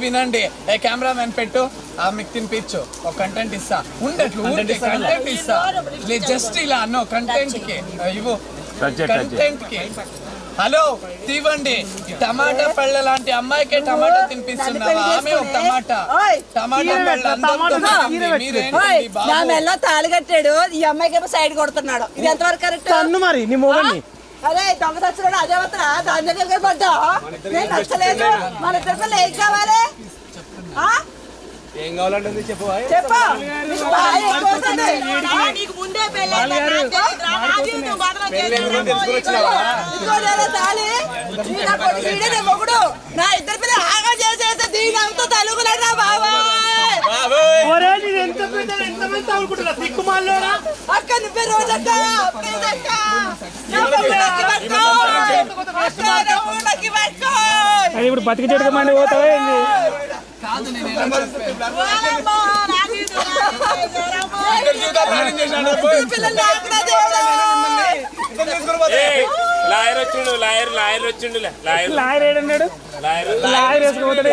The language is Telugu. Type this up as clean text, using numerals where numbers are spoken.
వినండి. కెమెరామెన్ పెట్టు, మీకు తినిపించు, ఒక కంటెంట్ ఇస్తా. ఉండట్లు కంటెంట్ ఇస్తా. జస్ట్ ఇలా అన్నో కంటెంట్ కి ఇవ్వు, కంటెంట్ కి. హలో తీవండి. టమాటా పళ్ళ లాంటి అమ్మాయికే టమాటా తినిపిస్తున్నావా? ఆమె ఒక టమాటా పళ్ళ తాళి కట్టాడు, ఈ అమ్మాయికి సైడ్ కొడుతున్నాడు. ఇది ఎంతవరకు కరెక్ట్? మరి నీ మొగని అరే దొంగ తెచ్చుకోడు, అదే వస్తా దాని దగ్గర పడ్డా. నేను నచ్చలేదు. మన ఇద్దరు ఏం కావాలి? ఏం కావాలంటే చెప్పు. మొగుడు నా ఇద్దరి పిల్లలు ఆగా చేసేస్తే దీని అంతా తలుగులేరా బాబా. అక్క నువ్వే రోజక్క ఇప్పుడు బతికి చెట్టుగా మండి పోతావా? లాయర్ వచ్చిండు, లాయర్ వచ్చిండు. లాయర్ ఏడన్నాడు? లాయర్ వేసుకుపోతాడు.